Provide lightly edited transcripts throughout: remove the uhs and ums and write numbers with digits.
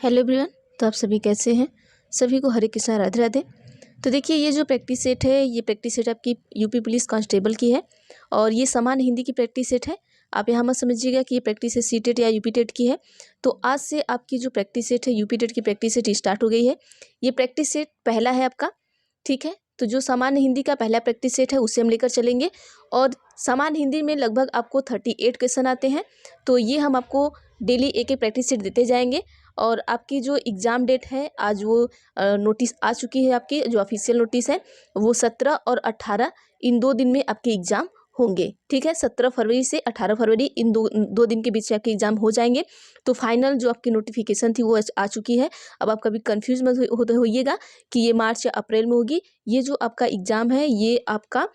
Hello everyone. तो आप सभी कैसे हैं? सभी को हरे कृष्णा राधे राधे। तो देखिए, ये जो प्रैक्टिस सेट है, ये प्रैक्टिस सेट आपकी यूपी पुलिस कांस्टेबल की है और ये सामान्य हिंदी की प्रैक्टिस सेट है। आप यहाँ मत समझिएगा कि ये प्रैक्टिस सेट सीटेट या यूपी टेट की है। तो आज से आपकी जो प्रैक्टिस सेट है, यूपी टेट की प्रैक्टिस सेट स्टार्ट हो गई है। ये प्रैक्टिस सेट पहला है आपका, ठीक है। तो जो सामान्य हिंदी का पहला प्रैक्टिस सेट है उसे हम लेकर चलेंगे और सामान्य हिंदी में लगभग आपको 38 क्वेश्चन आते हैं। तो ये हम आपको डेली एक एक प्रैक्टिस सेट देते जाएंगे और आपकी जो एग्ज़ाम डेट है आज वो नोटिस आ चुकी है। आपकी जो ऑफिशियल नोटिस है वो 17 और 18 इन 2 दिन में आपके एग्ज़ाम होंगे, ठीक है। 17 फरवरी से 18 फरवरी इन दो दिन के बीच में आपके एग्ज़ाम हो जाएंगे। तो फाइनल जो आपकी नोटिफिकेशन थी वो आ चुकी है। अब आप कभी कन्फ्यूज मत होइएगा कि ये मार्च या अप्रैल में होगी। ये जो आपका एग्ज़ाम है ये आपका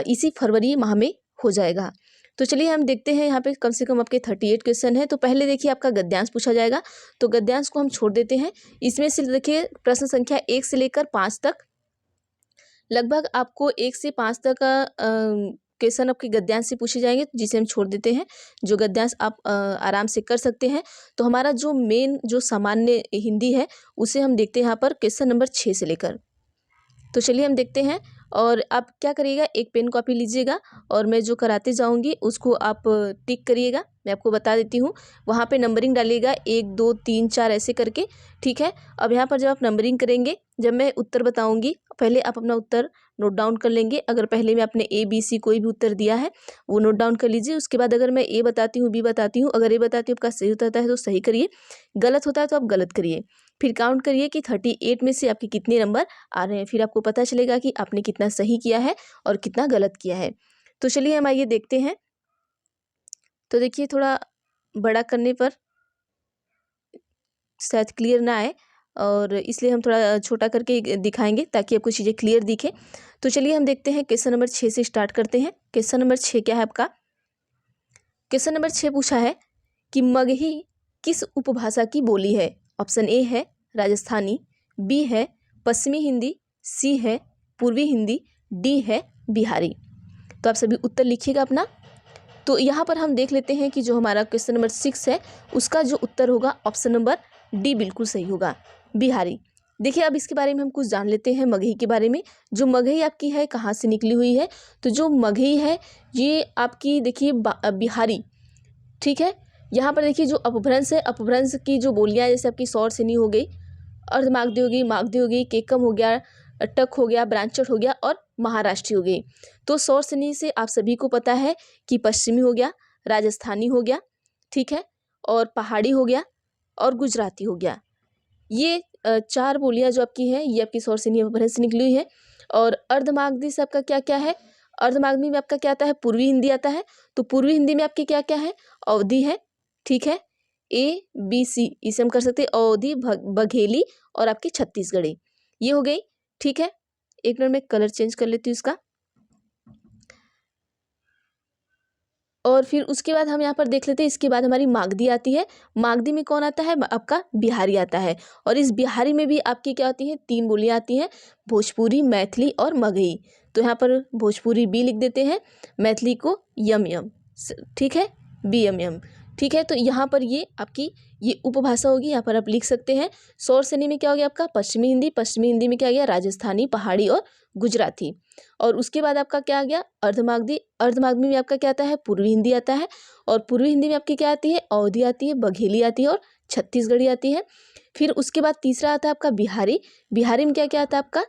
इसी फरवरी माह में हो जाएगा। तो चलिए हम देखते हैं, यहाँ पे कम से कम आपके 38 क्वेश्चन है। तो पहले देखिए आपका गद्यांश पूछा जाएगा, तो गद्यांश को हम छोड़ देते हैं। इसमें से देखिए प्रश्न संख्या 1 से लेकर 5 तक, लगभग आपको 1 से 5 तक का क्वेश्चन आपके गद्यांश से पूछे जाएंगे, जिसे हम छोड़ देते हैं। जो गद्यांश आप आराम से कर सकते हैं। तो हमारा जो मेन जो सामान्य हिंदी है उसे हम देखते हैं यहाँ पर क्वेश्चन नंबर 6 से लेकर। तो चलिए हम देखते हैं। और आप क्या करिएगा, एक पेन कॉपी लीजिएगा और मैं जो कराते जाऊंगी उसको आप टिक करिएगा। मैं आपको बता देती हूँ, वहाँ पे नंबरिंग डालिएगा 1 2 3 4 ऐसे करके, ठीक है। अब यहाँ पर जब आप नंबरिंग करेंगे, जब मैं उत्तर बताऊंगी पहले आप अपना उत्तर नोट डाउन कर लेंगे। अगर पहले में आपने ABC कोई भी उत्तर दिया है वो नोट डाउन कर लीजिए। उसके बाद अगर मैं A बताती हूँ, B बताती हूँ, अगर A बताती हूँ आपका सही होता है तो सही करिए, गलत होता है तो आप गलत करिए। फिर काउंट करिए कि 38 में से आपके कितने नंबर आ रहे हैं। फिर आपको पता चलेगा कि आपने कितना सही किया है और कितना गलत किया है। तो चलिए हम आइए देखते हैं। तो देखिए, थोड़ा बड़ा करने पर शायद क्लियर ना आए और इसलिए हम थोड़ा छोटा करके दिखाएंगे ताकि आपको चीज़ें क्लियर दिखे। तो चलिए हम देखते हैं, क्वेश्चन नंबर 6 से स्टार्ट करते हैं। क्वेश्चन नंबर 6 क्या है आपका? क्वेश्चन नंबर 6 पूछा है कि मगही किस उपभाषा की बोली है? ऑप्शन ए है राजस्थानी, बी है पश्चिमी हिंदी, सी है पूर्वी हिंदी, डी है बिहारी। तो आप सभी उत्तर लिखिएगा अपना। तो यहाँ पर हम देख लेते हैं कि जो हमारा क्वेश्चन नंबर 6 है उसका जो उत्तर होगा ऑप्शन नंबर डी बिल्कुल सही होगा, बिहारी। देखिए, अब इसके बारे में हम कुछ जान लेते हैं मगही के बारे में। जो मगही आपकी है कहाँ से निकली हुई है? तो जो मगही है ये आपकी देखिए बिहारी, ठीक है। यहाँ पर देखिए जो अपभ्रंश है, अपभ्रंश की जो बोलियाँ जैसे आपकी सौर सेनी हो गई, अर्धमागधी हो गई, मागधी हो गई, केकम हो गया, टक हो गया, ब्रांचट हो गया और महाराष्ट्री हो गई। तो सौर सेनी से आप सभी को पता है कि पश्चिमी हो गया, राजस्थानी हो गया, ठीक है, और पहाड़ी हो गया और गुजराती हो गया। ये 4 बोलियां जो आपकी हैं ये आपकी सौर सेनी अपभ्रंश से निकली हुई है। और अर्धमागधी से आपका क्या क्या है? अर्धमागधी में आपका क्या आता है? पूर्वी हिंदी आता है। तो पूर्वी हिंदी में आपकी क्या क्या है? अवधी है, ठीक है, ABC इसे हम कर सकते हैं, अवधी, बघेली और आपकी छत्तीसगढ़ी, ये हो गई, ठीक है। एक मिनट में कलर चेंज कर लेती हूँ इसका। और फिर उसके बाद हम यहाँ पर देख लेते हैं, इसके बाद हमारी मागधी आती है। मागधी में कौन आता है? आपका बिहारी आता है। और इस बिहारी में भी आपकी क्या आती है? 3 बोलियाँ आती हैं, भोजपुरी, मैथिली और मगही। तो यहाँ पर भोजपुरी बी लिख देते हैं, मैथिली को यम यम, ठीक है, BMM, ठीक है। तो यहाँ पर ये आपकी ये उपभाषा होगी, यहाँ पर आप लिख सकते हैं। सौर सेनी में क्या हो गया आपका? पश्चिमी हिंदी, पश्चिमी हिंदी में क्या आ गया? राजस्थानी, पहाड़ी और गुजराती। और उसके बाद आपका क्या आ गया? अर्धमागधी। अर्धमागधी में आपका क्या आता है? पूर्वी हिंदी आता है। और पूर्वी हिंदी में आपकी क्या आती है? अवधी आती है, बघेली आती है और छत्तीसगढ़ी आती है। फिर उसके बाद तीसरा आता है आपका बिहारी। बिहारी में क्या क्या आता है आपका?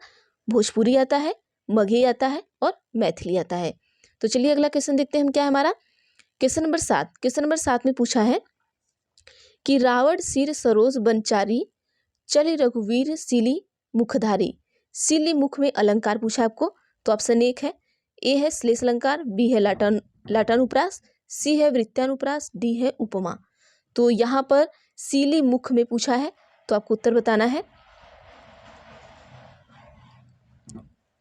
भोजपुरी आता है, मगही आता है और मैथिली आता है। तो चलिए अगला क्वेश्चन देखते हैं हम क्या है हमारा। Question number 7। क्वेश्चन नंबर 7 में पूछा है कि रावण सिर सरोज बनचारी, चली रघुवीर सिली मुखधारी। सिली मुख में अलंकार पूछा आपको। तो ऑप्शन 1 है, ए है श्लेष अलंकार, बी है लाटानुप्रास, सी है वृत्तानुप्रास, डी है उपमा। तो यहाँ पर सीली मुख में पूछा है तो आपको उत्तर बताना है।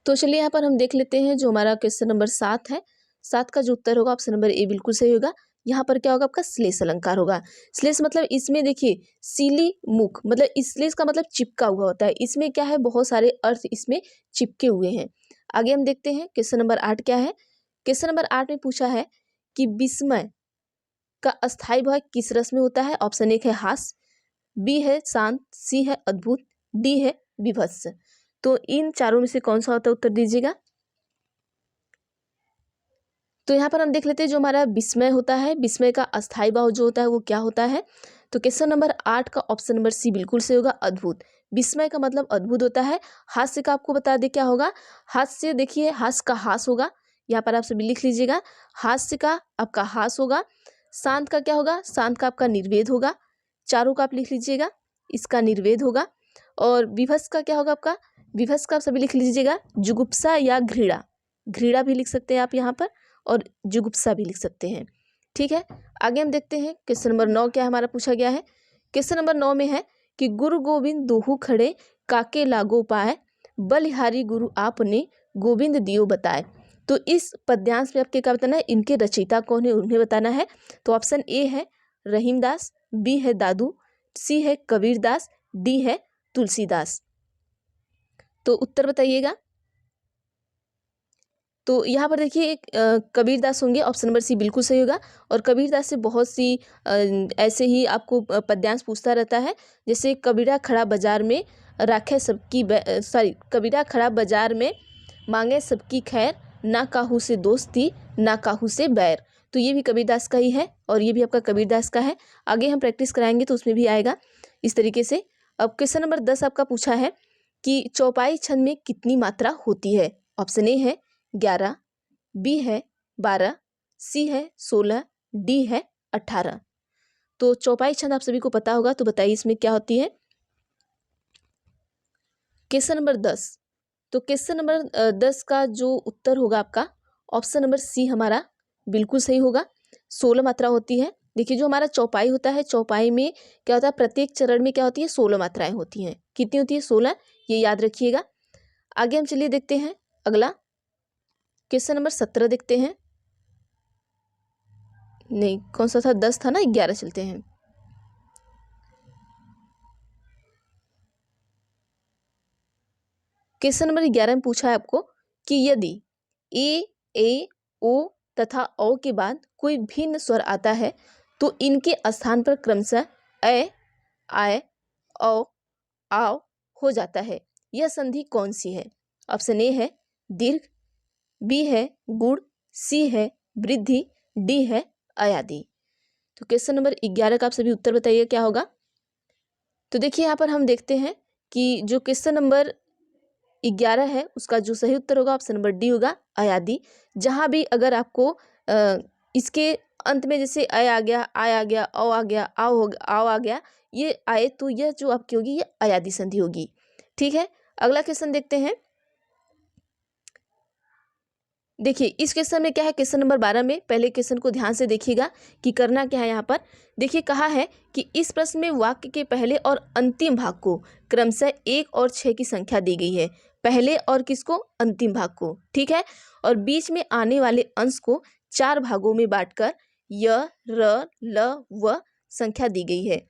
तो चलिए यहाँ पर हम देख लेते हैं जो हमारा क्वेश्चन नंबर 7 है, 7 का जो उत्तर होगा ऑप्शन नंबर ए बिल्कुल सही होगा। यहाँ पर क्या होगा आपका? श्लेष अलंकार होगा। श्लेष मतलब इसमें देखिए सीली मुख मतलब इस श्लेष का मतलब चिपका हुआ होता है। इसमें क्या है? बहुत सारे अर्थ इसमें चिपके हुए हैं। आगे हम देखते हैं क्वेश्चन नंबर 8 क्या है। क्वेश्चन नंबर 8 में पूछा है कि विस्मय का अस्थायी भाव किस रस में होता है? ऑप्शन 1 है हास्य, बी है शांत, सी है अद्भुत, डी है विभत्स। तो इन चारों में से कौन सा होता है, उत्तर दीजिएगा। तो यहाँ पर हम देख लेते हैं जो हमारा विस्मय होता है, विस्मय का अस्थायी भाव जो होता है वो क्या होता है। तो क्वेश्चन नंबर 8 का ऑप्शन नंबर सी बिल्कुल सही होगा, अद्भुत। विस्मय का मतलब अद्भुत होता है। हास्य का आपको बता दे क्या होगा, हास्य देखिए हास्य का हास होगा, यहाँ पर आप सभी लिख लीजिएगा, हास्य का आपका हास होगा। शांत का क्या होगा, शांत का आपका निर्वेद होगा, चारों का आप लिख लीजिएगा, इसका निर्वेद होगा। और विभत्स का क्या होगा आपका, विभत्स का आप सभी लिख लीजिएगा, जुगुप्सा या घृणा, घृणा भी लिख सकते हैं आप यहाँ पर, और जुगुप्सा भी लिख सकते हैं। ठीक है, आगे हम देखते हैं क्वेश्चन नंबर 9 क्या हमारा पूछा गया है। क्वेश्चन नंबर 9 में है कि गुरु गोविंद दोहु खड़े काके लागो पाए, बलिहारी गुरु आपने गोविंद दियो बताए। तो इस पद्यांश में आपके क्या बताना है, इनके रचयिता कौन है उन्हें बताना है। तो ऑप्शन ए है रहीमदास, बी है दादू, सी है कबीरदास, डी है तुलसीदास। तो उत्तर बताइएगा। तो यहाँ पर देखिए कबीरदास होंगे, ऑप्शन नंबर सी बिल्कुल सही होगा। और कबीरदास से बहुत सी ऐसे ही आपको पद्यांश पूछता रहता है, जैसे कबीरा खड़ा बाजार में राखे सबकी कबीरा खड़ा बाजार में मांगे सबकी खैर, ना काहू से दोस्ती ना काहू से बैर। तो ये भी कबीरदास का ही है और ये भी आपका कबीरदास का है। आगे हम प्रैक्टिस कराएंगे तो उसमें भी आएगा इस तरीके से। अब क्वेश्चन नंबर 10 आपका पूछा है कि चौपाई छंद में कितनी मात्रा होती है। ऑप्शन ए है 11, बी है 12, सी है 16, डी है 18। तो चौपाई छंद आप सभी को पता होगा, तो बताइए इसमें क्या होती है। क्वेश्चन नंबर 10, तो क्वेश्चन नंबर 10 का जो उत्तर होगा आपका ऑप्शन नंबर सी हमारा बिल्कुल सही होगा। 16 मात्रा होती है। देखिए जो हमारा चौपाई होता है, चौपाई में क्या होता है, प्रत्येक चरण में क्या होती है, 16 मात्राएं होती हैं। कितनी होती है, 16, ये याद रखिएगा। आगे हम चलिए देखते हैं अगला क्वेश्चन नंबर 17 देखते हैं। नहीं कौन सा था, 10 था ना, 11 चलते हैं। क्वेश्चन नंबर 11 में पूछा है आपको कि यदि ए ओ तथा औ के बाद कोई भिन्न स्वर आता है तो इनके स्थान पर क्रमशः ए, आय, औ, आओ हो जाता है। यह संधि कौन सी है। ऑप्शन ए है दीर्घ, बी है गुण, सी है वृद्धि, डी है अयादि। तो क्वेश्चन नंबर 11 का आप सभी उत्तर बताइए क्या होगा। तो देखिए यहाँ पर हम देखते हैं कि जो क्वेश्चन नंबर 11 है उसका जो सही उत्तर होगा ऑप्शन नंबर डी होगा अयादि। जहाँ भी अगर आपको इसके अंत में जैसे अय आ गया, आय आ गया, औ आ गया, आओ आ गया, ये आए, तो यह जो आपकी होगी ये अयादि संधि होगी। ठीक है, अगला क्वेश्चन देखते हैं। देखिए इस क्वेश्चन में क्या है, क्वेश्चन नंबर 12 में पहले क्वेश्चन को ध्यान से देखिएगा कि करना क्या है। यहाँ पर देखिए कहा है कि इस प्रश्न में वाक्य के पहले और अंतिम भाग को क्रमशः 1 और 6 की संख्या दी गई है। पहले और किसको, अंतिम भाग को। ठीक है, और बीच में आने वाले अंश को 4 भागों में बांटकर य, र, ल, व संख्या दी गई है।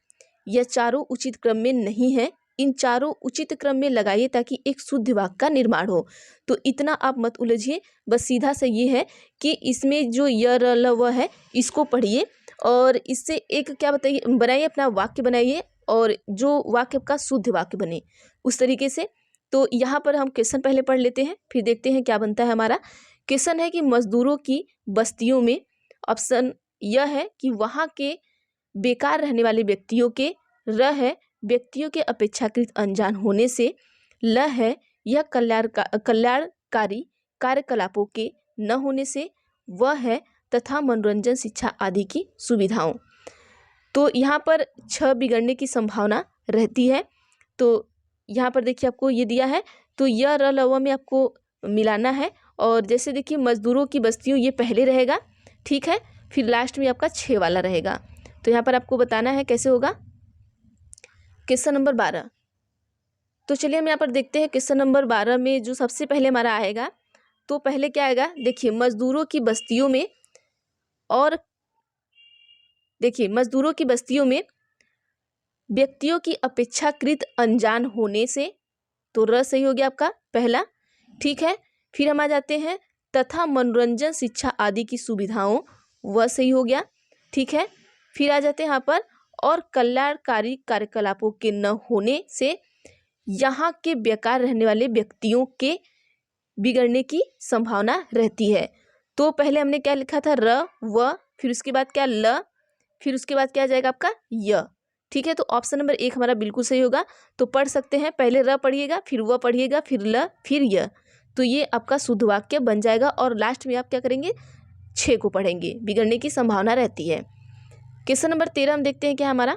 यह चारों उचित क्रम में नहीं है, इन चारों उचित क्रम में लगाइए ताकि एक शुद्ध वाक्य का निर्माण हो। तो इतना आप मत उलझिए, बस सीधा सा ये है कि इसमें जो य, र, ल, व है इसको पढ़िए और इससे एक क्या बताइए बनाइए, अपना वाक्य बनाइए और जो वाक्य का शुद्ध वाक्य बने उस तरीके से। तो यहाँ पर हम क्वेश्चन पहले पढ़ लेते हैं फिर देखते हैं क्या बनता है हमारा। क्वेश्चन है कि मजदूरों की बस्तियों में, ऑप्शन यह है कि वहाँ के बेकार रहने वाले व्यक्तियों के, र है व्यक्तियों के अपेक्षाकृत अनजान होने से, ल है यह कल्याणकारी कार्यकलापों के न होने से, वह है तथा मनोरंजन शिक्षा आदि की सुविधाओं। तो यहाँ पर 6 बिगड़ने की संभावना रहती है। तो यहाँ पर देखिए आपको ये दिया है, तो यह र ल व में आपको मिलाना है। और जैसे देखिए मजदूरों की बस्तियों ये पहले रहेगा, ठीक है, फिर लास्ट में आपका 6 वाला रहेगा। तो यहाँ पर आपको बताना है कैसे होगा। क्वेश्चन नंबर 12, तो चलिए हम यहाँ पर देखते हैं क्वेश्चन नंबर 12 में जो सबसे पहले हमारा आएगा, तो पहले क्या आएगा, देखिए मजदूरों की बस्तियों में, और देखिए मजदूरों की बस्तियों में व्यक्तियों की अपेक्षाकृत अनजान होने से, तो र सही हो गया आपका पहला। ठीक है, फिर हम आ जाते हैं तथा मनोरंजन शिक्षा आदि की सुविधाओं, वह सही हो गया। ठीक है, फिर आ जाते हैं यहाँ पर और कल्याणकारी कार्यकलापों के न होने से यहाँ के बेकार रहने वाले व्यक्तियों के बिगड़ने की संभावना रहती है। तो पहले हमने क्या लिखा था, र व, फिर उसके बाद क्या ल, फिर उसके बाद क्या आ जाएगा आपका य। ठीक है, तो ऑप्शन नंबर 1 हमारा बिल्कुल सही होगा। तो पढ़ सकते हैं, पहले र पढ़िएगा, फिर व पढ़िएगा, फिर ल, फिर य। तो ये आपका शुद्ध वाक्य बन जाएगा और लास्ट में आप क्या करेंगे, 6 को पढ़ेंगे, बिगड़ने की संभावना रहती है। क्वेश्चन नंबर 13 हम देखते हैं क्या हमारा।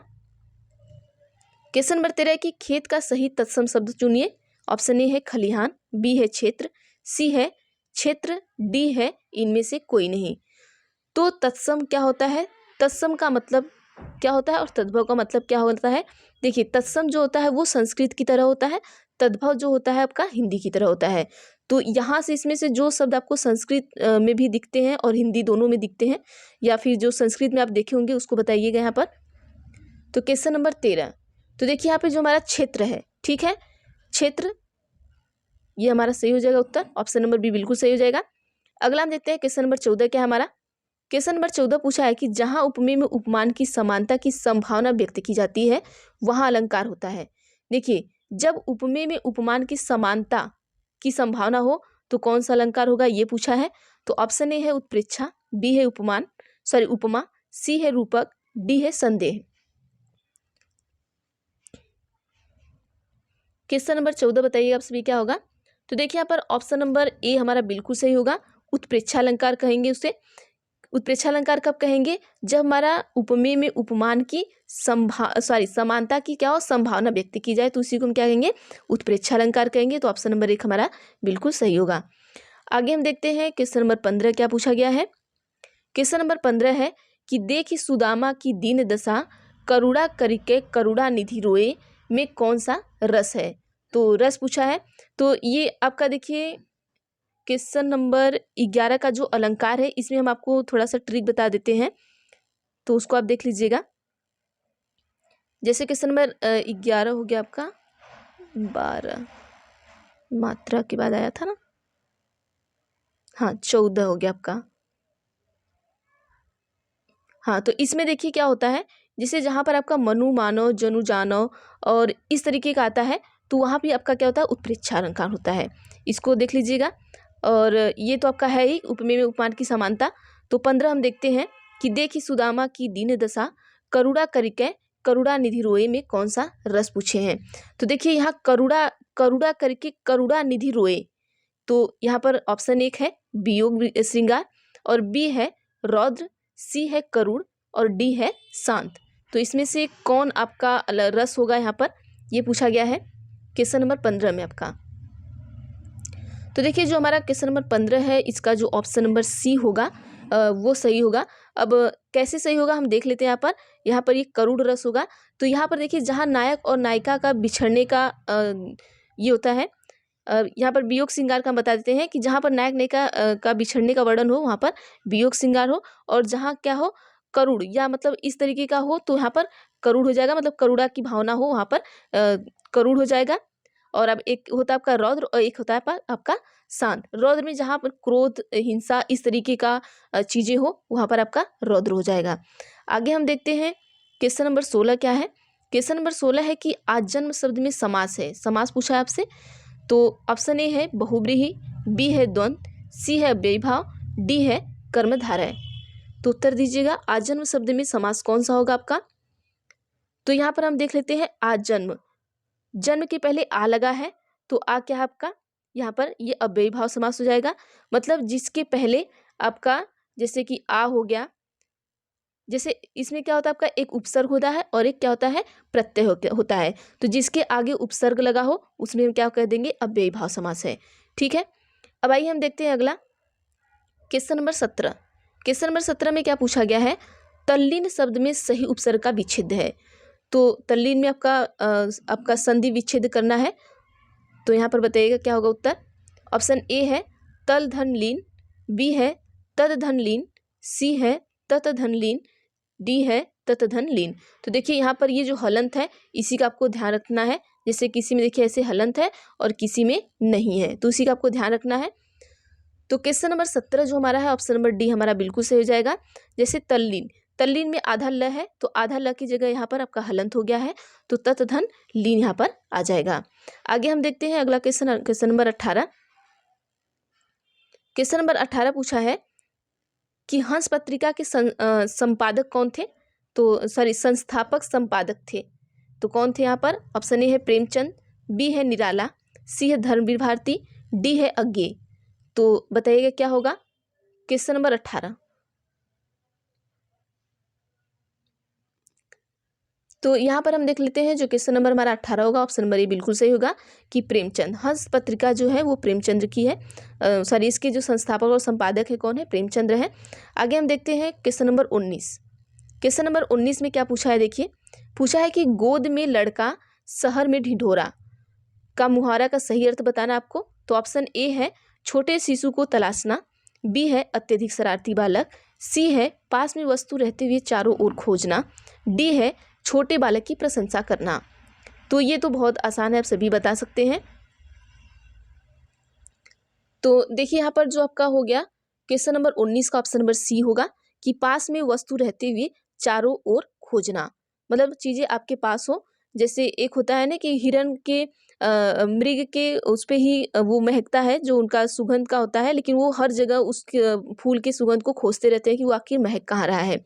क्वेश्चन नंबर 13 है कि खेत का सही तत्सम शब्द चुनिए। ऑप्शन ए है खलिहान, बी है क्षेत्र, सी है क्षेत्र, डी है इनमें से कोई नहीं। तो तत्सम क्या होता है, तत्सम का मतलब क्या होता है और तद्भव का मतलब क्या होता है। देखिए, तत्सम जो होता है वो संस्कृत की तरह होता है, तद्भव जो होता है आपका हिंदी की तरह होता है। तो यहाँ से इसमें से जो शब्द आपको संस्कृत में भी दिखते हैं और हिंदी दोनों में दिखते हैं, या फिर जो संस्कृत में आप देखे होंगे उसको बताइएगा यहाँ पर। तो क्वेश्चन नंबर 13, तो देखिए यहाँ पे जो हमारा क्षेत्र है, ठीक है, क्षेत्र, ये हमारा सही हो जाएगा उत्तर, ऑप्शन नंबर बी बिल्कुल सही हो जाएगा। अगला हम देखते हैं क्वेश्चन नंबर 14 क्या है हमारा। क्वेश्चन नंबर 14 पूछा है कि जहां उपमेय में उपमान की समानता की संभावना व्यक्त की जाती है वहां अलंकार होता है। देखिए, जब उपमेय में उपमान की समानता की संभावना हो तो कौन सा अलंकार होगा, ये पूछा है। तो ऑप्शन ए है उत्प्रेक्षा, बी है उपमा, सी है रूपक, डी है संदेह। क्वेश्चन नंबर 14 बताइए आप सभी क्या होगा। तो देखिए यहाँ पर ऑप्शन नंबर ए हमारा बिल्कुल सही होगा, उत्प्रेक्षा अलंकार कहेंगे उसे। उत्प्रेक्षा अलंकार कब कहेंगे, जब हमारा उपमेय में उपमान की समानता की क्या हो, संभावना व्यक्त की जाए, तो उसी को हम क्या कहेंगे, उत्प्रेक्षा अलंकार कहेंगे। तो ऑप्शन नंबर 1 हमारा बिल्कुल सही होगा। आगे हम देखते हैं क्वेश्चन नंबर 15 क्या पूछा गया है। क्वेश्चन नंबर 15 है कि देखी सुदामा की दीन दशा, करुणा करिके करुणा निधि रोए में कौन सा रस है। तो रस पूछा है। तो ये आपका देखिए क्वेश्चन नंबर 11 का जो अलंकार है, इसमें हम आपको थोड़ा सा ट्रिक बता देते हैं, तो उसको आप देख लीजिएगा। जैसे क्वेश्चन नंबर 11 हो गया आपका, 12 मात्रा के बाद आया था ना, हाँ 14 हो गया आपका। हाँ, तो इसमें देखिए क्या होता है, जैसे जहाँ पर आपका मनु मानो जनु जानो और इस तरीके का आता है, तो वहाँ भी आपका क्या होता है, उत्प्रेक्षा अलंकार होता है। इसको देख लीजिएगा। और ये तो आपका है ही उपमेय में उपमान की समानता। तो 15 हम देखते हैं कि देखी सुदामा की दीन दशा, करुणा करिके करुणा निधि रोए में कौन सा रस पूछे हैं। तो देखिए यहाँ करुणा करके करुणा निधि रोए, तो यहाँ पर ऑप्शन 1 है वियोग श्रृंगार, और बी है रौद्र, सी है करुण, और डी है शांत। तो इसमें से कौन आपका रस होगा, यहाँ पर ये पूछा गया है क्वेश्चन नंबर 15 में आपका। तो देखिए जो हमारा क्वेश्चन नंबर 15 है, इसका जो ऑप्शन नंबर सी होगा वो सही होगा। अब कैसे सही होगा हम देख लेते हैं। यहाँ पर ये करुण रस होगा। तो यहाँ पर देखिए जहाँ नायक और नायिका का बिछड़ने का ये होता है, यहाँ पर वियोग श्रृंगार का हम बता देते हैं कि जहाँ पर नायक नायिका का बिछड़ने का वर्णन हो वहाँ पर वियोग श्रृंगार हो, और जहाँ क्या हो, करुण या मतलब इस तरीके का हो तो यहाँ पर करुण हो जाएगा, मतलब करुणा की भावना हो वहाँ पर करुण हो जाएगा। और अब एक होता है आपका रौद्र और एक होता है आपका शांत। रौद्र में जहाँ पर क्रोध हिंसा इस तरीके का चीज़ें हो वहाँ पर आपका रौद्र हो जाएगा। आगे हम देखते हैं क्वेश्चन नंबर 16 क्या है। क्वेश्चन नंबर 16 है कि आजन्म शब्द में समास है, समास पूछा है आपसे। तो ऑप्शन ए है बहुब्रीहि, बी है द्वंद्व, सी है अव्ययीभाव, डी है कर्मधारय। तो उत्तर दीजिएगा, आजन्म शब्द में समास कौन सा होगा आपका। तो यहाँ पर हम देख लेते हैं आजन्म, जन्म के पहले आ लगा है, तो आ क्या है आपका, यहाँ पर ये अव्ययीभाव समास हो जाएगा। मतलब जिसके पहले आपका जैसे कि आ हो गया, जैसे इसमें क्या होता है आपका एक उपसर्ग होता है और एक क्या होता है प्रत्यय होता है। तो जिसके आगे उपसर्ग लगा हो उसमें हम क्या कह देंगे, अव्ययीभाव समास है। ठीक है, अब आइए हम देखते हैं अगला क्वेश्चन नंबर 17। क्वेश्चन नंबर 17 में क्या पूछा गया है, तल्लीन शब्द में सही उपसर्ग का विच्छेद है। तो तल्लीन में आपका संधि विच्छेद करना है। तो यहाँ पर बताइएगा क्या होगा उत्तर। ऑप्शन ए है तल धन लीन, बी है तद धन लीन, सी है तत धन लीन, डी है तत धन लीन। तो देखिए यहाँ पर ये जो हलंत है इसी का आपको ध्यान रखना है। जैसे किसी में देखिए ऐसे हलंत है और किसी में नहीं है, तो उसी का आपको ध्यान रखना है। तो क्वेश्चन नंबर 17 जो हमारा है ऑप्शन नंबर डी हमारा बिल्कुल सही हो जाएगा। जैसे तल्लीन, तल्लीन में आधा ल है तो आधा ल की जगह यहाँ पर आपका हलंत हो गया है, तो तत धन लीन यहाँ पर आ जाएगा। आगे हम देखते हैं अगला question, question number 18। Question number 18 पूछा है कि हंस पत्रिका के संपादक कौन थे, तो सॉरी संस्थापक संपादक थे, तो कौन थे यहाँ पर? ऑप्शन ए है प्रेमचंद, बी है निराला, सी है धर्मवीर भारती, डी है अज्ञेय। तो बताइएगा क्या होगा क्वेश्चन नंबर 18। तो यहाँ पर हम देख लेते हैं जो क्वेश्चन नंबर हमारा 18 होगा, ऑप्शन नंबर ए बिल्कुल सही होगा कि प्रेमचंद। हंस पत्रिका जो है वो प्रेमचंद्र की है, सॉरी इसके जो संस्थापक और संपादक है कौन है? प्रेमचंद्र है। आगे हम देखते हैं क्वेश्चन नंबर 19। क्वेश्चन नंबर 19 में क्या पूछा है, देखिए पूछा है कि गोद में लड़का शहर में ढिढोरा का मुहावरा का सही अर्थ बताना आपको। तो ऑप्शन ए है छोटे शिशु को तलाशना, बी है अत्यधिक शरारती बालक, सी है पास में वस्तु रहते हुए चारों ओर खोजना, डी है छोटे बालक की प्रशंसा करना। तो ये तो बहुत आसान है, आप सभी बता सकते हैं। तो देखिए यहाँ पर जो आपका हो गया क्वेश्चन नंबर 19 का ऑप्शन नंबर सी होगा कि पास में वस्तु रहते हुए चारों ओर खोजना, मतलब चीजें आपके पास हो। जैसे एक होता है ना कि हिरण के मृग के उस पे ही वो महकता है, जो उनका सुगंध का होता है, लेकिन वो हर जगह उसके फूल के सुगंध को खोजते रहते हैं कि वो आखिर महक कहाँ रहा है।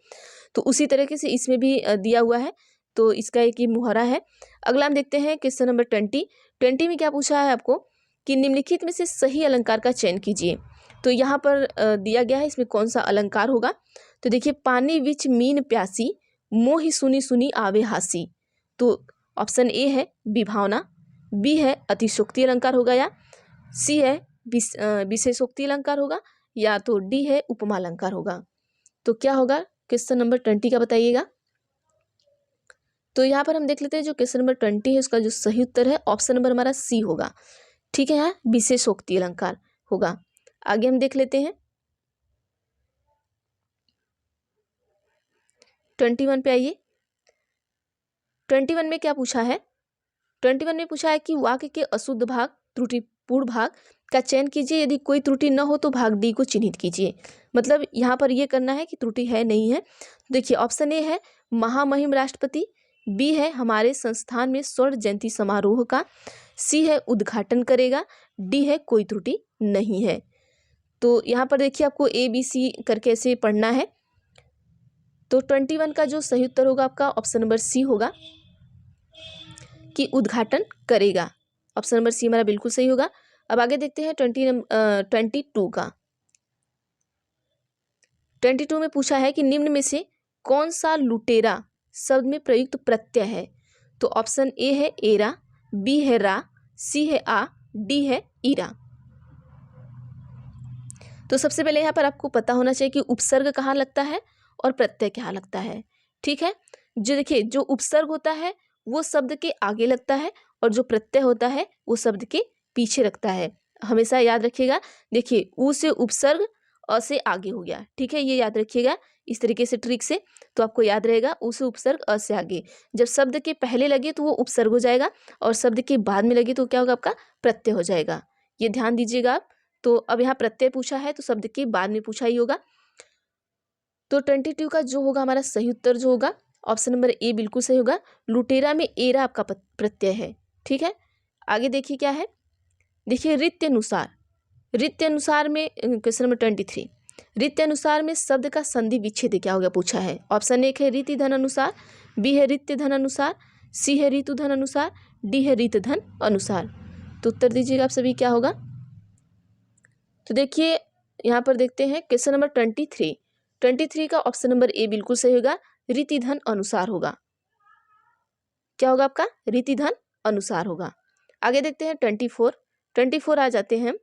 तो उसी तरीके से इसमें भी दिया हुआ है, तो इसका एक ही मुहावरा है। अगला हम देखते हैं क्वेश्चन नंबर 20 में क्या पूछा है आपको कि निम्नलिखित में से सही अलंकार का चयन कीजिए। तो यहाँ पर दिया गया है इसमें कौन सा अलंकार होगा। तो देखिए पानी विच मीन प्यासी, मोहि सुनी सुनी आवे हासी। तो ऑप्शन ए है विभावना, बी है अतिशोक्ति अलंकार होगा, या सी है विशेषोक्ति अलंकार होगा, या तो डी है उपमा अलंकार होगा। तो क्या होगा क्वेश्चन नंबर 20 का बताइएगा। तो यहाँ पर हम देख लेते हैं जो क्वेश्चन नंबर 20 है उसका जो सही उत्तर है ऑप्शन नंबर हमारा सी होगा। ठीक है, यहाँ विशेषोक्ति अलंकार होगा। आगे हम देख लेते हैं 21 पे आइए। 21 में क्या पूछा है? 21 में पूछा है कि वाक्य के अशुद्ध भाग त्रुटिपूर्ण भाग का चयन कीजिए, यदि कोई त्रुटि न हो तो भाग डी को चिन्हित कीजिए। मतलब यहाँ पर ये करना है कि त्रुटि है नहीं है। देखिए ऑप्शन ए है महामहिम राष्ट्रपति, बी है हमारे संस्थान में स्वर्ण जयंती समारोह का, सी है उद्घाटन करेगा, डी है कोई त्रुटि नहीं है। तो यहाँ पर देखिए आपको ए बी सी करके ऐसे पढ़ना है। तो 21 का जो सही उत्तर होगा आपका ऑप्शन नंबर सी होगा कि उद्घाटन करेगा। ऑप्शन नंबर सी हमारा बिल्कुल सही होगा। अब आगे देखते हैं 22 का। 22 में पूछा है कि निम्न में से कौन सा लुटेरा शब्द में प्रयुक्त प्रत्यय है। तो ऑप्शन ए है एरा, बी है रा, सी है आ, डी है ईरा। तो सबसे पहले यहाँ पर आपको पता होना चाहिए कि उपसर्ग कहाँ लगता है और प्रत्यय कहाँ लगता है। ठीक है, जो देखिए जो उपसर्ग होता है वो शब्द के आगे लगता है और जो प्रत्यय होता है वो शब्द के पीछे रखता है। हमेशा याद रखिएगा। देखिए उ से उपसर्ग, अ से आगे हो गया। ठीक है, ये याद रखिएगा इस तरीके से ट्रिक से, तो आपको याद रहेगा उ से उपसर्ग, अ से आगे। जब शब्द के पहले लगे तो वो उपसर्ग हो जाएगा और शब्द के बाद में लगे तो क्या होगा आपका प्रत्यय हो जाएगा। ये ध्यान दीजिएगा आप। तो अब यहाँ प्रत्यय पूछा है तो शब्द के बाद में पूछा ही होगा। तो 22 का जो होगा हमारा सही उत्तर जो होगा ऑप्शन नंबर ए बिल्कुल सही होगा। लुटेरा में एरा आपका प्रत्यय है। ठीक है, आगे देखिए क्या है। देखिए रित्य अनुसार में क्वेश्चन नंबर 23, रित्य अनुसार में शब्द का संधि विच्छेद क्या होगा पूछा है। ऑप्शन एक है रीति धन अनुसार, बी है रित्य धन अनुसार, सी है ऋतु धन अनुसार, डी है रीत धन अनुसार। तो उत्तर दीजिएगा आप सभी क्या होगा। तो देखिए यहाँ पर देखते हैं क्वेश्चन नंबर 23 का ऑप्शन नंबर ए बिल्कुल सही होगा, रीति धन अनुसार होगा। क्या होगा आपका रीति धन अनुसार होगा। आगे देखते हैं 24 आ जाते हैं।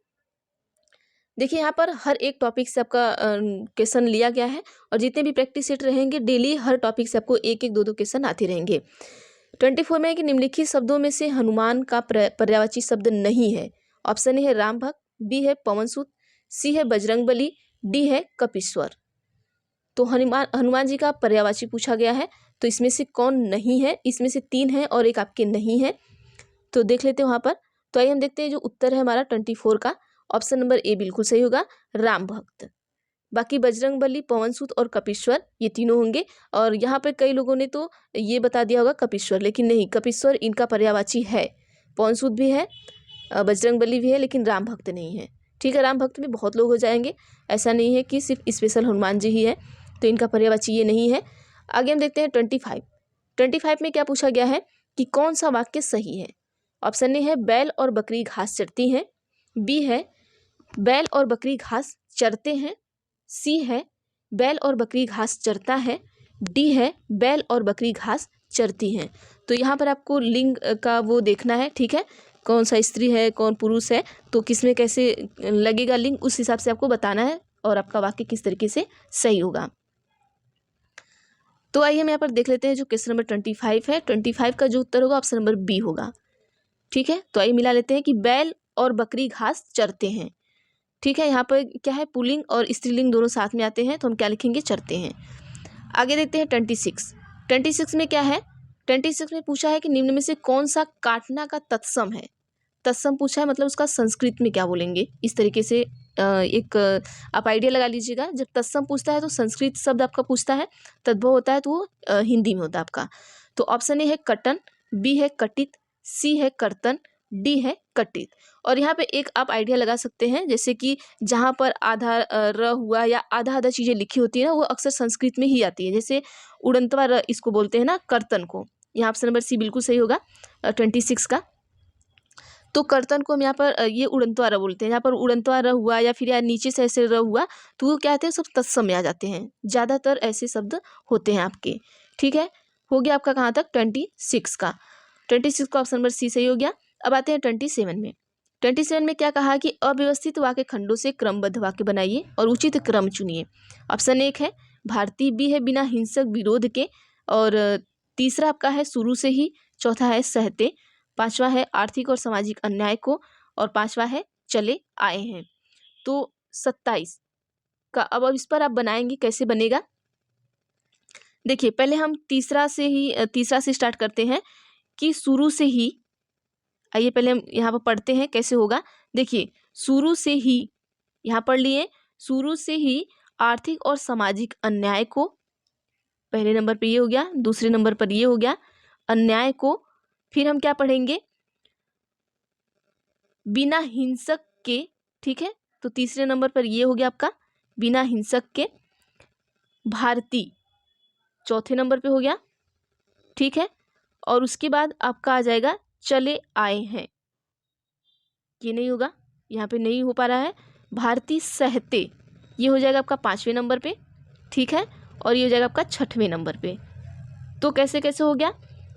देखिए यहाँ पर हर एक टॉपिक से आपका क्वेश्चन लिया गया है और जितने भी प्रैक्टिस सेट रहेंगे डेली हर टॉपिक से आपको एक एक दो क्वेश्चन आते रहेंगे। 24 में है कि निम्नलिखित शब्दों में से हनुमान का पर्यायवाची शब्द नहीं है। ऑप्शन ए है राम भक्त, बी है पवन सुत, सी है बजरंगबली, डी है कपीश्वर। तो हनुमान जी का पर्यायवाची पूछा गया है, तो इसमें से कौन नहीं है। इसमें से 3 है और एक आपके नहीं है, तो देख लेते हैं वहाँ पर। तो आइए हम देखते हैं जो उत्तर है हमारा 24 का ऑप्शन नंबर ए बिल्कुल सही होगा, राम भक्त। बाकी बजरंगबली, पवनसुत और कपीश्वर ये तीनों होंगे। और यहाँ पे कई लोगों ने तो ये बता दिया होगा कपीश्वर, लेकिन नहीं, कपीश्वर इनका पर्यायवाची है। पवनसुत भी है, बजरंगबली भी है, लेकिन राम भक्त नहीं है। ठीक है, राम भक्त में बहुत लोग हो जाएंगे, ऐसा नहीं है कि सिर्फ स्पेशल हनुमान जी ही है, तो इनका पर्यायवाची ये नहीं है। आगे हम देखते हैं 25 में क्या पूछा गया है कि कौन सा वाक्य सही है। ऑप्शन ए है बैल और बकरी घास चरती हैं, बी है बैल और बकरी घास चरते हैं, सी है बैल और बकरी घास चरता है, डी है बैल और बकरी घास चरती हैं। तो यहाँ पर आपको लिंग का वो देखना है, ठीक है, कौन सा स्त्री है कौन पुरुष है, तो किस में कैसे लगेगा लिंग, उस हिसाब से आपको बताना है और आपका वाक्य किस तरीके से सही होगा। तो आइए हम यहाँ पर देख लेते हैं जो क्वेश्चन नंबर 25 है। 25 का जो उत्तर होगा ऑप्शन नंबर बी होगा। ठीक है, तो आइए मिला लेते हैं कि बैल और बकरी घास चरते हैं। ठीक है, यहाँ पर क्या है, पुल्लिंग और स्त्रीलिंग दोनों साथ में आते हैं, तो हम क्या लिखेंगे, चरते हैं। आगे देखते हैं 26 में क्या है। 26 में पूछा है कि निम्न में से कौन सा काटना का तत्सम है। तत्सम पूछा है, मतलब उसका संस्कृत में क्या बोलेंगे, इस तरीके से एक आप आइडिया लगा लीजिएगा। जब तत्सम पूछता है तो संस्कृत शब्द आपका पूछता है, तद्भव होता है तो वो हिंदी में होता है आपका। तो ऑप्शन ए है कटन, बी है कटित, सी है कर्तन, डी है कटित। और यहाँ पे एक आप आइडिया लगा सकते हैं, जैसे कि जहाँ पर आधा र हुआ या आधा आधा चीज़ें लिखी होती है ना, वो अक्सर संस्कृत में ही आती है। जैसे उड़ंतवा र इसको बोलते हैं ना, कर्तन को। यहाँ ऑप्शन नंबर सी बिल्कुल सही होगा 26 का। तो कर्तन को हम यहाँ पर ये उड़ंतवा र बोलते हैं। यहाँ पर उड़ंतवा र हुआ या फिर यार नीचे से ऐसे र हुआ, तो वो क्या आते हैं, सब तत्सम में आ जाते हैं। ज़्यादातर ऐसे शब्द होते हैं आपके। ठीक है, हो गया आपका कहाँ तक, 26 का। 26 का ऑप्शन नंबर सी सही हो गया। अब आते हैं 27 में। 27 में क्या कहा कि अव्यवस्थित वाक्य खंडों से क्रमबद्ध वाक्य बनाइए और उचित क्रम चुनिए। ऑप्शन 1 है भारतीय, बी है बिना हिंसक विरोध के, और तीसरा आपका है शुरू से ही, चौथा है सहते, पांचवा है आर्थिक और सामाजिक अन्याय को, और पांचवा है चले आए हैं। तो 27 का अब इस पर आप बनाएंगे, कैसे बनेगा, देखिए पहले हम तीसरा से स्टार्ट करते हैं कि शुरू से ही। आइए पहले हम यहाँ पर पढ़ते हैं कैसे होगा। देखिए शुरू से ही, यहाँ पढ़ लिए, शुरू से ही आर्थिक और सामाजिक अन्याय को, पहले नंबर पे ये हो गया, दूसरे नंबर पर ये हो गया अन्याय को। फिर हम क्या पढ़ेंगे, बिना हिंसक के। ठीक है, तो तीसरे नंबर पर ये हो गया आपका बिना हिंसक के। भारतीय चौथे नंबर पे हो गया। ठीक है, और उसके बाद आपका आ जाएगा चले आए हैं, ये नहीं होगा, यहाँ पे नहीं हो पा रहा है। भारतीय सहते, ये हो जाएगा आपका 5वें नंबर पे। ठीक है, और ये हो जाएगा आपका 6वें नंबर पे। तो कैसे कैसे हो गया,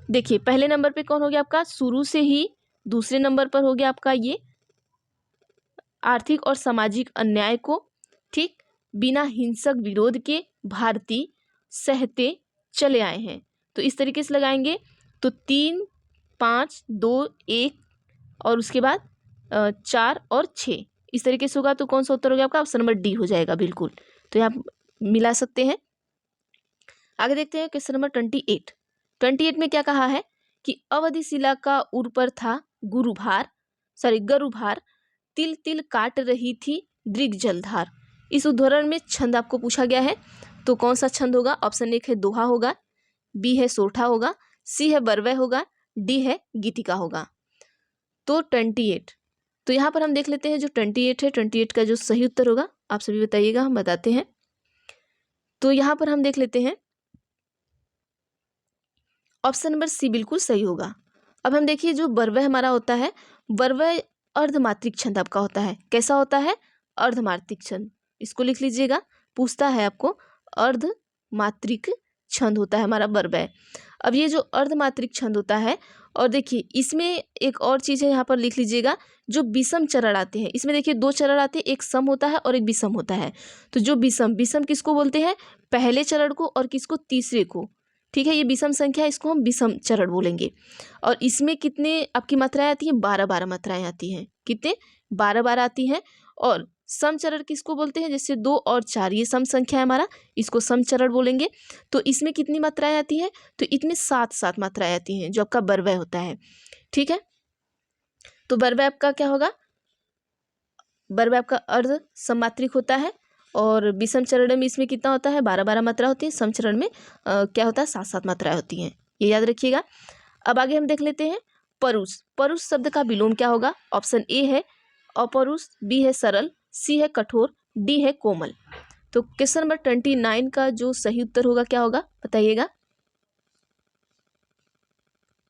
देखिए पहले नंबर पे कौन हो गया आपका शुरू से ही, दूसरे नंबर पर हो गया आपका ये आर्थिक और सामाजिक अन्याय को। ठीक, बिना हिंसक विरोध के भारतीय सहते चले आए हैं। तो इस तरीके से लगाएंगे, तो 3 5 2 1 और उसके बाद 4 और 6, इस तरीके से होगा। तो कौन सा उत्तर हो गया आपका, ऑप्शन नंबर डी हो जाएगा बिल्कुल। तो यहाँ मिला सकते हैं। आगे देखते हैं क्वेश्चन नंबर 28 में क्या कहा है कि अवधि शिला का उर पर था गरुभार, तिल तिल काट रही थी दृग जलधार। इस उद्धरण में छंद आपको पूछा गया है, तो कौन सा छंद होगा, ऑप्शन 1 है दोहा होगा, बी है सोठा होगा, सी है बरवय होगा, डी है गीतिका होगा। तो 28, तो यहाँ पर हम देख लेते हैं जो 28 है, 28 का जो सही उत्तर होगा आप सभी बताइएगा, हम बताते हैं। तो यहाँ पर हम देख लेते हैं ऑप्शन नंबर सी बिल्कुल सही होगा। अब हम देखिए जो बरवय हमारा होता है, बरवय अर्धमात्रिक छंद आपका होता है। कैसा होता है, अर्धमात्रिक छंद, इसको लिख लीजिएगा, पूछता है आपको, अर्धमात्रिक छंद होता है हमारा बरवय। अब ये जो अर्धमात्रिक छंद होता है, और देखिए इसमें एक और चीज़ है, यहाँ पर लिख लीजिएगा, जो विषम चरण आते हैं, इसमें देखिए 2 चरण आते हैं, एक सम होता है और एक विषम होता है। तो जो विषम किसको बोलते हैं, पहले चरण को, और किसको, तीसरे को। ठीक है, ये विषम संख्या है, इसको हम विषम चरण बोलेंगे। और इसमें कितने आपकी मात्राएं आती हैं, 12 मात्राएं आती हैं। कितने, 12 आती हैं। और सम चरण किसको बोलते हैं, जैसे 2 और 4, ये सम संख्या है हमारा, इसको सम चरण बोलेंगे। तो इसमें कितनी मात्राएं आती हैं, तो इसमें 7 मात्राएं आती हैं, जो आपका बरवय होता है। ठीक है, तो बरवय आपका क्या होगा, बरवय आपका अर्ध सममात्रिक होता है। और विषम चरण में इसमें कितना होता है, 12-12 मात्रा होती है। सम चरण में क्या होता है, 7-7 मात्राएं होती हैं, ये याद रखिएगा। अब आगे हम देख लेते हैं परुष। परुष शब्द का विलोम क्या होगा? ऑप्शन ए है अपरुष, बी है सरल, सी है कठोर, डी है कोमल। तो क्वेश्चन नंबर 29 का जो सही उत्तर होगा क्या होगा, बताइएगा।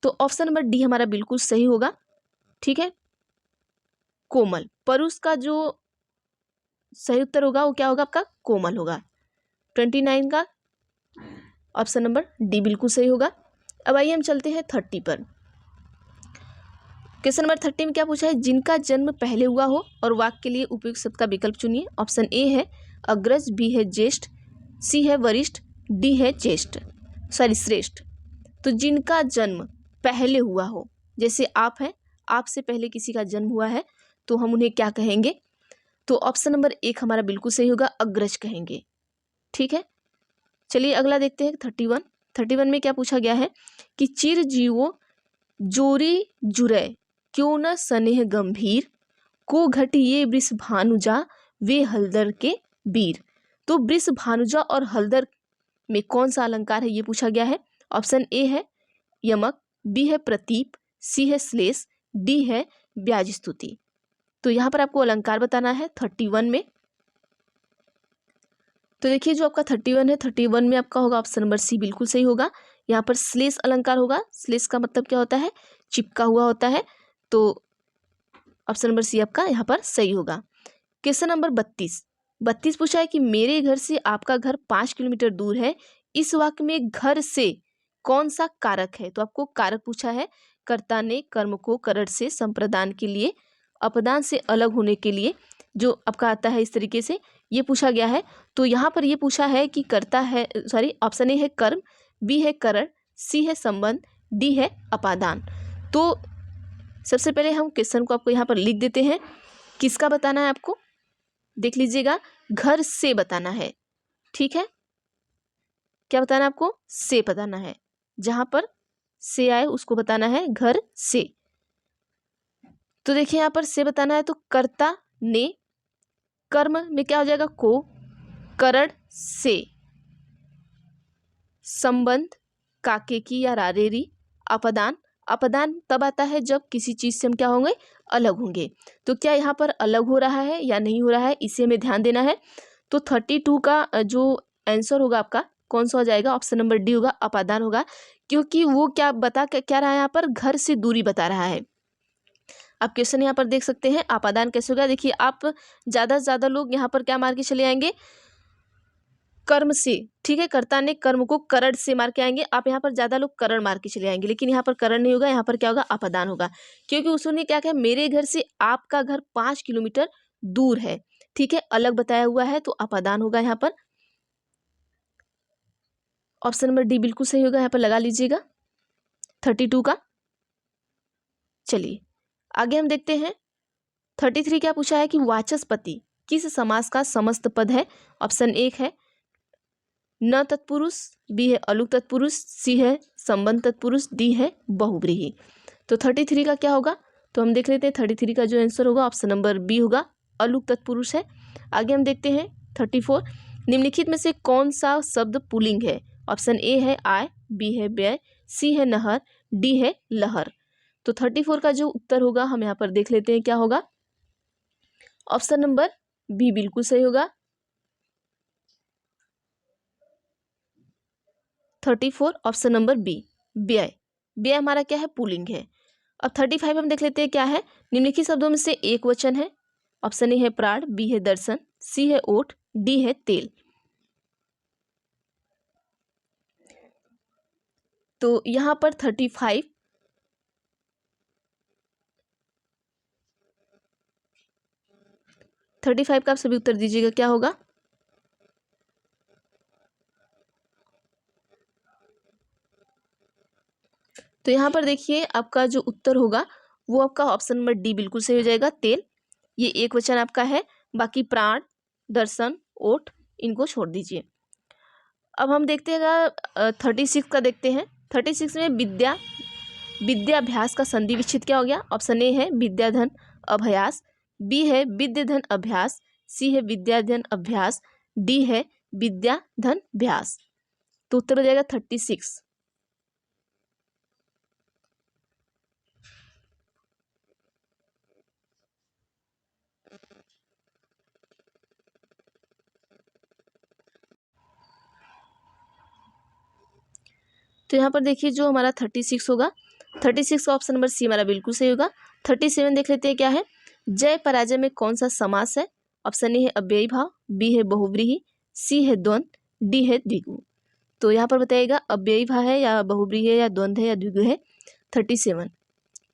तो ऑप्शन नंबर डी हमारा बिल्कुल सही होगा, ठीक है, कोमल। परुष का जो सही उत्तर होगा वो क्या होगा आपका, कोमल होगा। 29 का ऑप्शन नंबर डी बिल्कुल सही होगा। अब आइए हम चलते हैं 30 पर। क्वेश्चन नंबर 30 में क्या पूछा है, जिनका जन्म पहले हुआ हो और वाक्य के लिए उपयुक्त शब्द का विकल्प चुनिए। ऑप्शन ए है अग्रज, बी है ज्येष्ठ, सी है वरिष्ठ, डी है श्रेष्ठ। तो जिनका जन्म पहले हुआ हो, जैसे आप हैं, आपसे पहले किसी का जन्म हुआ है तो हम उन्हें क्या कहेंगे? तो ऑप्शन नंबर 1 हमारा बिल्कुल सही होगा, अग्रज कहेंगे, ठीक है। चलिए अगला देखते हैं 31 में क्या पूछा गया है कि चिर जीवो जोरी जुरै क्यों न स्नेह गंभीर, को घट ये वृष भानुजा वे हलदर के वीर। तो वृष भानुजा और हलदर में कौन सा अलंकार है, ये पूछा गया है। ऑप्शन ए है यमक, बी है प्रतीप, सी है श्लेष, डी है ब्याज स्तुति। तो यहाँ पर आपको अलंकार बताना है 31 में। तो देखिए जो आपका 31 है, 31 में आपका होगा ऑप्शन नंबर सी बिल्कुल सही होगा। यहाँ पर श्लेष अलंकार होगा। श्लेष का मतलब क्या होता है, चिपका हुआ होता है। तो ऑप्शन नंबर सी आपका यहाँ पर सही होगा। क्वेश्चन नंबर 32 पूछा है कि मेरे घर से आपका घर 5 किलोमीटर दूर है। इस वाक्य में घर से कौन सा कारक है? तो आपको कारक पूछा है। कर्ता ने कर्म को करड़ से संप्रदान के लिए, अपदान से अलग होने के लिए जो आपका आता है, इस तरीके से ये पूछा गया है। तो यहाँ पर ये पूछा है कि कर्ता है, ऑप्शन ए है कर्म, बी है करड़, सी है संबंध, डी है अपादान। तो सबसे पहले हम क्वेश्चन को आपको यहाँ पर लिख देते हैं। किसका बताना है आपको, देख लीजिएगा, घर से बताना है, ठीक है। क्या बताना है आपको, से बताना है, जहां पर से आए उसको बताना है, घर से। तो देखिए यहाँ पर से बताना है, तो कर्ता ने, कर्म में क्या हो जाएगा को, करड़ से, संबंध काके की या रारेरी, अपदान, अपदान तब आता है जब किसी चीज से हम क्या होंगे, अलग होंगे। तो क्या यहाँ पर अलग हो रहा है या नहीं हो रहा है, इसे हमें ध्यान देना है। तो 32 का जो आंसर होगा आपका कौन सा हो जाएगा, ऑप्शन नंबर डी होगा, अपादान होगा। क्योंकि वो क्या बता क्या रहा है, यहाँ पर घर से दूरी बता रहा है। आप क्वेश्चन यहाँ पर देख सकते हैं, अपादान कैसे होगा। देखिए आप ज्यादा से ज्यादा लोग यहाँ पर क्या मार के चले आएंगे, कर्म से, ठीक है, कर्ता ने कर्म को करड़ से मार के आएंगे। आप यहाँ पर ज्यादा लोग करड़ मार के चले आएंगे, लेकिन यहाँ पर करड़ नहीं होगा, यहाँ पर क्या होगा, अपादान होगा। क्योंकि उसने क्या कहा, मेरे घर से आपका घर 5 किलोमीटर दूर है, ठीक है, अलग बताया हुआ है, तो अपादान होगा यहाँ पर। ऑप्शन नंबर डी बिल्कुल सही होगा, यहाँ पर लगा लीजिएगा 32 का। चलिए आगे हम देखते हैं 33 क्या पूछा है कि वाचस्पति किस समास का समस्त पद है। ऑप्शन एक है न तत्पुरुष, बी है अलुक तत्पुरुष, सी है संबंध तत्पुरुष, डी है बहुव्रीहि। तो 33 का क्या होगा, तो हम देख लेते हैं 33 का जो आंसर होगा ऑप्शन नंबर बी होगा, अलुक तत्पुरुष है। आगे हम देखते हैं 34, निम्नलिखित में से कौन सा शब्द पुल्लिंग है। ऑप्शन ए है आय, बी है व्यय, सी है नहर, डी है लहर। तो 34 का जो उत्तर होगा हम यहाँ पर देख लेते हैं क्या होगा, ऑप्शन नंबर बी बिल्कुल सही होगा। 34 ऑप्शन नंबर बी, व्यय। व्यय हमारा क्या है, पुल्लिंग है। अब 35 हम देख लेते हैं क्या है, निम्नलिखित शब्दों में से एक वचन है। ऑप्शन ए है प्राण, बी है दर्शन, सी है ओठ, डी है तेल। तो यहाँ पर 35 का आप सभी उत्तर दीजिएगा क्या होगा। तो यहाँ पर देखिए आपका जो उत्तर होगा वो आपका ऑप्शन नंबर डी बिल्कुल सही हो जाएगा, तेल। ये एक वचन आपका है, बाकी प्राण, दर्शन, ओठ इनको छोड़ दीजिए। अब हम देखते हैं 36 का देखते हैं। 36 में विद्याभ्यास का संधि विच्छेद क्या हो गया। ऑप्शन ए है विद्याधन अभ्यास, बी है विद्याधन अभ्यास, सी है विद्याधन अभ्यास, डी है विद्या धन व्यास। तो उत्तर हो जाएगा 36। तो यहाँ पर देखिए जो हमारा 36 होगा, 36 का ऑप्शन नंबर सी हमारा बिल्कुल सही होगा। 37 देख लेते हैं क्या है। जय पराजय में कौन सा समास है? ऑप्शन ए है अव्ययी भाव, बी है बहुव्रीहि, सी है द्वंद्व, डी है द्विगु। तो यहाँ पर बताइएगा अव्ययी भाव है या बहुव्रीहि है या द्वंद्व है या द्विगु है 37।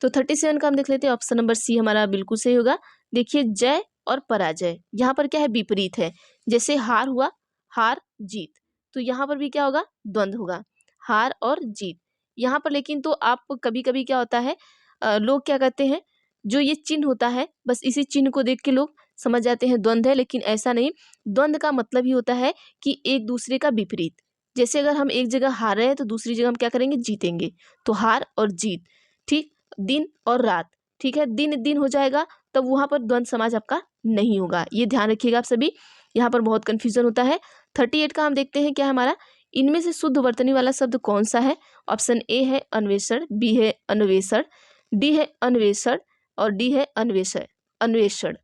तो 37 का हम देख लेते हैं, ऑप्शन नंबर सी हमारा बिल्कुल सही होगा। देखिए जय और पराजय यहाँ पर क्या है, विपरीत है। जैसे हार हुआ, हार जीत, तो यहाँ पर भी क्या होगा, द्वंद्व होगा, हार और जीत। यहाँ पर लेकिन तो आप कभी कभी क्या होता है, लोग क्या कहते हैं, जो ये चिन्ह होता है बस इसी चिन्ह को देख के लोग समझ जाते हैं द्वंद्व है, लेकिन ऐसा नहीं। द्वंद्व का मतलब ही होता है कि एक दूसरे का विपरीत। जैसे अगर हम एक जगह हार रहे हैं तो दूसरी जगह हम क्या करेंगे, जीतेंगे। तो हार और जीत, ठीक। दिन और रात, ठीक है, दिन दिन हो जाएगा तब वहाँ पर द्वंद्व समाज आपका नहीं होगा, ये ध्यान रखिएगा आप सभी, यहाँ पर बहुत कन्फ्यूजन होता है। 38 का हम देखते हैं क्या है हमारा। इनमें से शुद्ध वर्तनी वाला शब्द कौन सा है? ऑप्शन ए है अन्वेषण, बी है अन्वेषण, डी है अन्वेषण और डी है अन्वेषण अन्वेषण।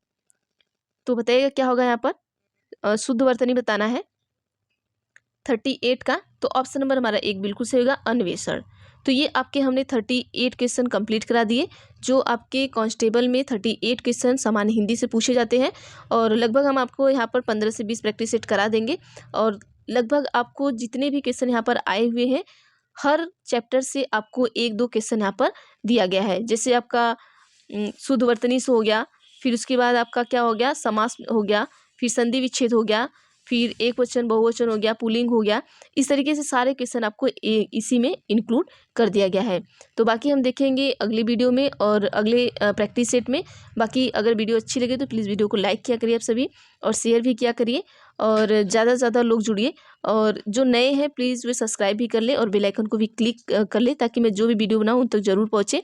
तो बताइएगा क्या होगा यहाँ पर, शुद्ध वर्तनी बताना है 38 का। तो ऑप्शन नंबर हमारा एक बिल्कुल सही होगा, अन्वेषण। तो ये आपके हमने 38 क्वेश्चन कंप्लीट करा दिए, जो आपके कांस्टेबल में 38 क्वेश्चन सामान्य हिंदी से पूछे जाते हैं। और लगभग हम आपको यहाँ पर 15 से 20 प्रैक्टिस सेट करा देंगे। और लगभग आपको जितने भी क्वेश्चन यहाँ पर आए हुए हैं, हर चैप्टर से आपको 1-2 क्वेश्चन यहाँ पर दिया गया है। जैसे आपका शुद्ध वर्तनी से हो गया, फिर उसके बाद आपका क्या हो गया, समास हो गया, फिर संधि विच्छेद हो गया, फिर एक वचन बहुवचन हो गया, पुल्लिंग हो गया। इस तरीके से सारे क्वेश्चन आपको इसी में इंक्लूड कर दिया गया है। तो बाकी हम देखेंगे अगली वीडियो में और अगले प्रैक्टिस सेट में। बाकी अगर वीडियो अच्छी लगे तो प्लीज़ वीडियो को लाइक किया करिए आप सभी, और शेयर भी किया करिए, और ज़्यादा से ज़्यादा लोग जुड़िए। और जो नए हैं प्लीज़ वे सब्सक्राइब भी कर ले और बेल आइकन को भी क्लिक कर ले, ताकि मैं जो भी वीडियो बनाऊँ उन तक जरूर पहुँचे।